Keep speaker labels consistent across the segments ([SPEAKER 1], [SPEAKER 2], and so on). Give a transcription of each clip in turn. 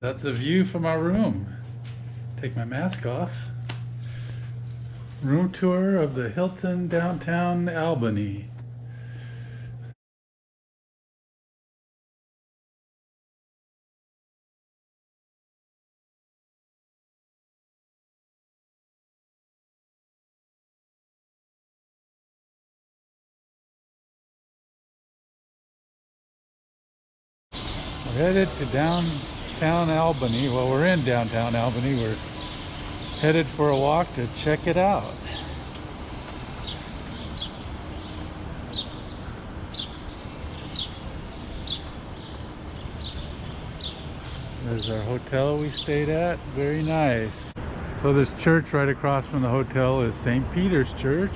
[SPEAKER 1] That's a view from our room. Take my mask off. Room tour of the Hilton downtown Albany. We're headed to downtown Albany. Well, we're in downtown Albany. We're headed for a walk to check it out. There's our hotel we stayed at. Very nice. So this church right across from the hotel is St. Peter's Church.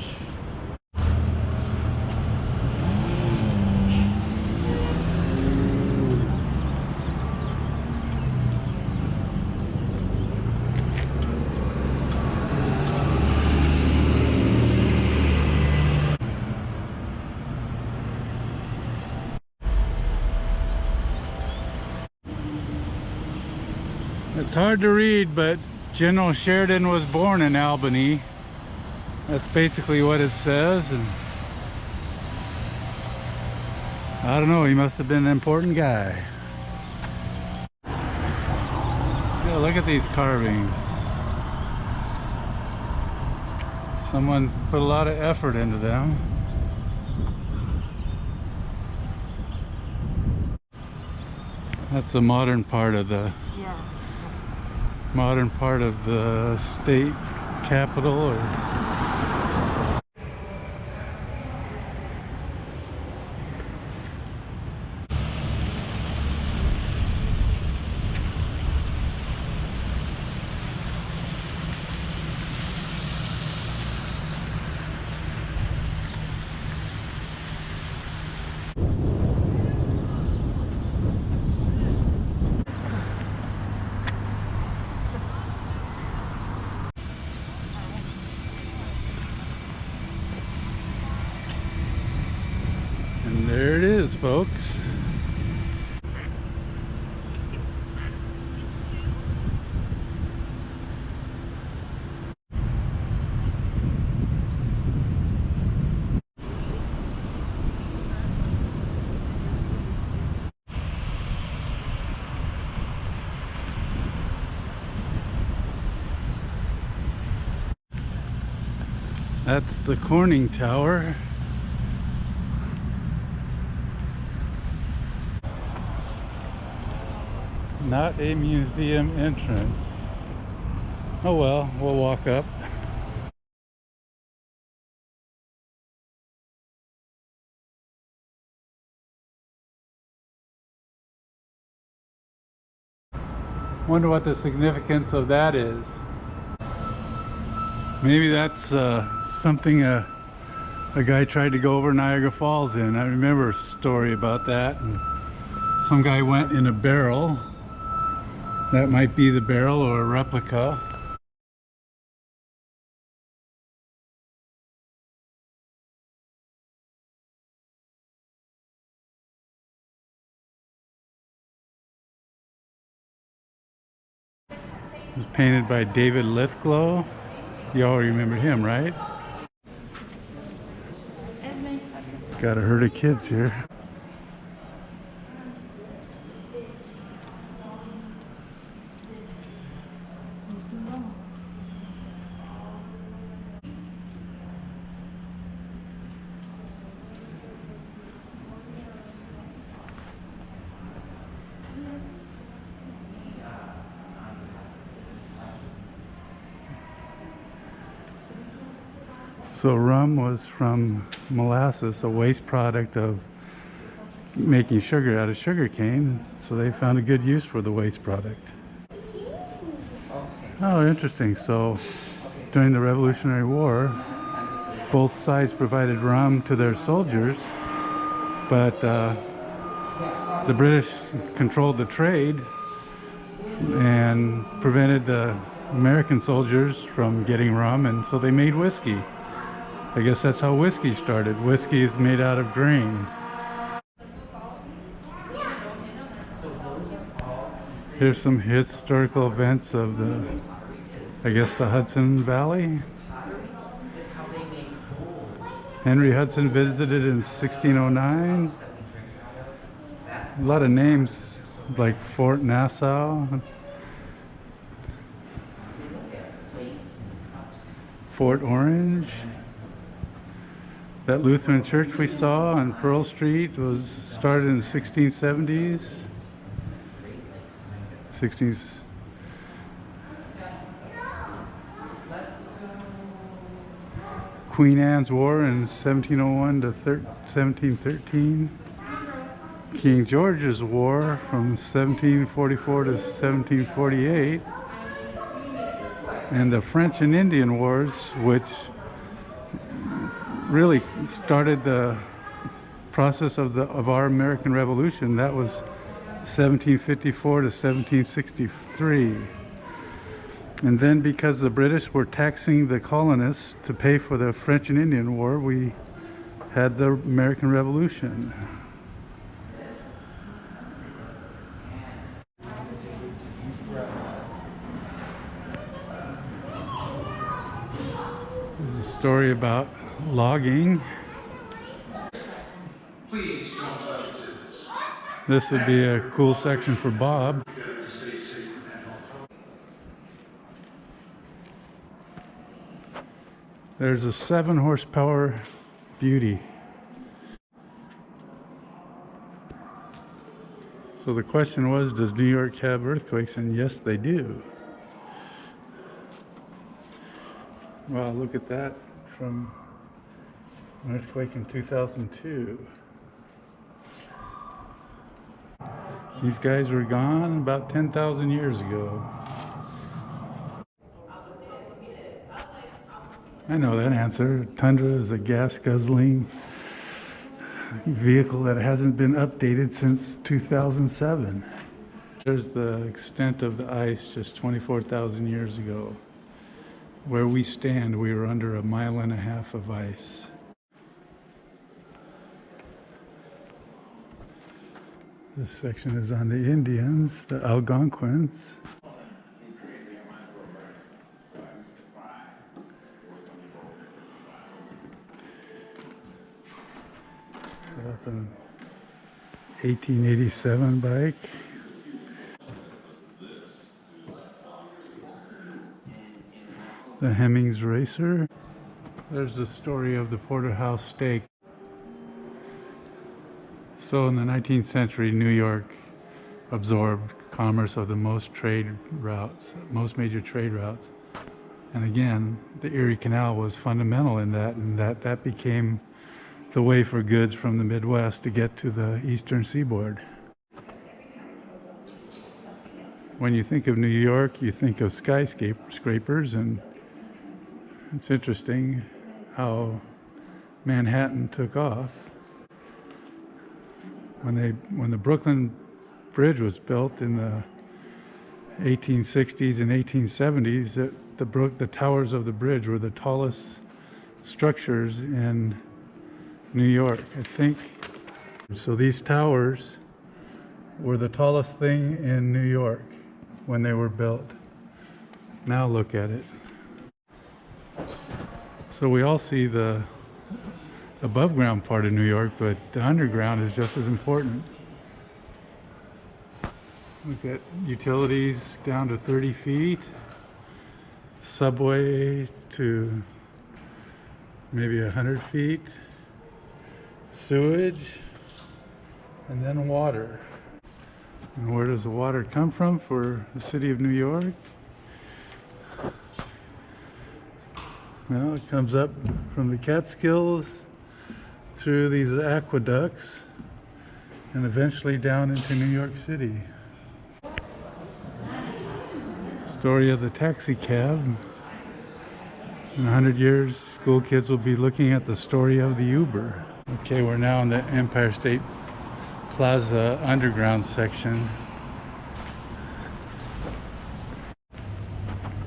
[SPEAKER 1] It's hard to read, but General Sheridan was born in Albany. That's basically what it says. And I don't know, he must have been an important guy. Yeah, look at these carvings. Someone put a lot of effort into them. That's the modern part of the state capitol. Or and there it is, folks. That's the Corning Tower. Not a museum entrance. Oh well, we'll walk up. Wonder what the significance of that is. Maybe that's something a guy tried to go over Niagara Falls in. I remember a story about that. And some guy went in a barrel. That might be the barrel or a replica. It was painted by David Lithgow. You all remember him, right? Got a herd of kids here. So rum was from molasses, a waste product of making sugar out of sugar cane. So they found a good use for the waste product. Oh, interesting. So during the Revolutionary War, both sides provided rum to their soldiers, but the British controlled the trade and prevented the American soldiers from getting rum, and so they made whiskey. I guess that's how whiskey started. Whiskey is made out of grain. Here's some historical events of the, I guess, the Hudson Valley. Henry Hudson visited in 1609. A lot of names like Fort Nassau, Fort Orange. That Lutheran church we saw on Pearl Street was started in the 1670s. Queen Anne's War in 1701 to 1713. King George's War from 1744 to 1748. And the French and Indian Wars, which really started the process of our American Revolution. That was 1754 to 1763. And then because the British were taxing the colonists to pay for the French and Indian War, we had the American Revolution. There's a story about logging. Please don't touch exhibits. This would be a cool section for Bob. There's a 7 horsepower beauty. So the question was, does New York have earthquakes? And yes, they do. Wow, look at that from an earthquake in 2002. These guys were gone about 10,000 years ago. I know that answer. Tundra is a gas-guzzling vehicle that hasn't been updated since 2007. There's the extent of the ice just 24,000 years ago. Where we stand, we were under 1.5 miles of ice. This section is on the Indians, the Algonquins. So that's an 1887 bike. The Hemmings Racer. There's the story of the porterhouse steak. So in the 19th century, New York absorbed commerce of the most major trade routes. And again, the Erie Canal was fundamental in that, and that became the way for goods from the Midwest to get to the eastern seaboard. When you think of New York, you think of skyscrapers, and it's interesting how Manhattan took off. When the Brooklyn Bridge was built in the 1860s and 1870s, the towers of the bridge were the tallest structures in New York, I think. So these towers were the tallest thing in New York when they were built. Now look at it. So we all see the above ground part of New York, but the underground is just as important. Look at utilities down to 30 feet, subway to maybe 100 feet, sewage, and then water. And where does the water come from for the city of New York? Well, it comes up from the Catskills through these aqueducts and eventually down into New York City. Story of the taxi cab. In 100 years, school kids will be looking at the story of the Uber. Okay, we're now in the Empire State Plaza underground section.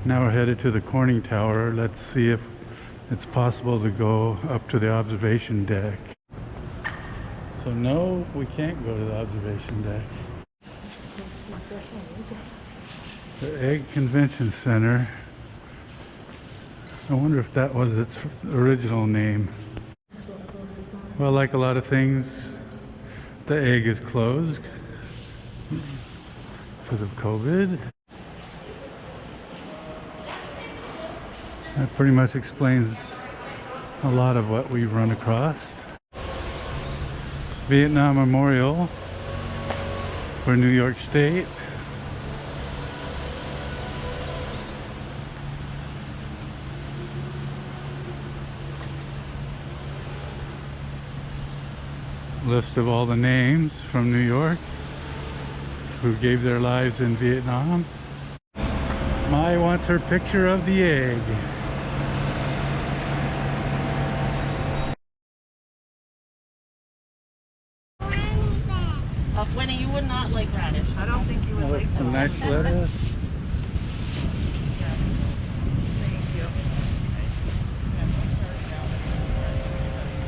[SPEAKER 1] Now we're headed to the Corning Tower. Let's see if it's possible to go up to the observation deck. So no, we can't go to the observation deck. The Egg Convention Center. I wonder if that was its original name. Well, like a lot of things, the Egg is closed because of COVID. That pretty much explains a lot of what we've run across. Vietnam Memorial for New York State. List of all the names from New York who gave their lives in Vietnam. Mai wants her picture of the egg.
[SPEAKER 2] Winnie, you would not like radish.
[SPEAKER 3] I don't think you would like
[SPEAKER 1] Some nice lettuce.
[SPEAKER 3] Thank you.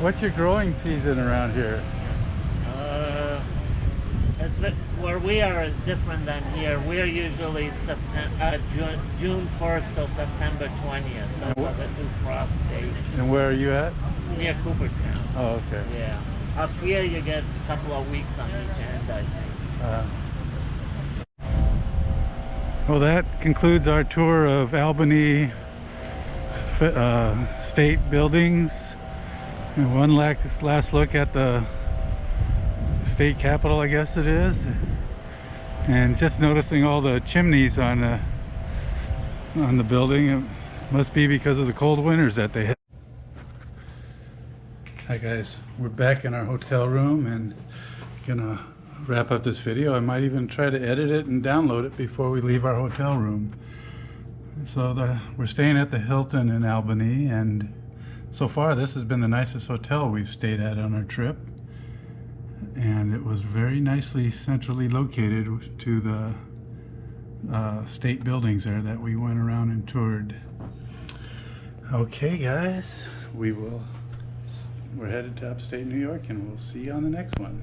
[SPEAKER 1] What's your growing season around here?
[SPEAKER 2] Where we are is different than here. We're usually June 1st till September 20th. Those are the two frost dates.
[SPEAKER 1] And where are you at?
[SPEAKER 2] Near Cooperstown.
[SPEAKER 1] Oh, okay.
[SPEAKER 2] Yeah. Up here you get a couple of weeks on each end, I think.
[SPEAKER 1] Well, that concludes our tour of Albany state buildings. And one last look at the state capitol, I guess it is, and just noticing all the chimneys on the building. It must be because of the cold winters that they hit. Hi guys, we're back in our hotel room and gonna wrap up this video. I might even try to edit it and download it before we leave our hotel room. So we're staying at the Hilton in Albany, and so far this has been the nicest hotel we've stayed at on our trip. And it was very nicely centrally located to the state buildings there that we went around and toured. Okay guys, we're headed to upstate New York, and we'll see you on the next one.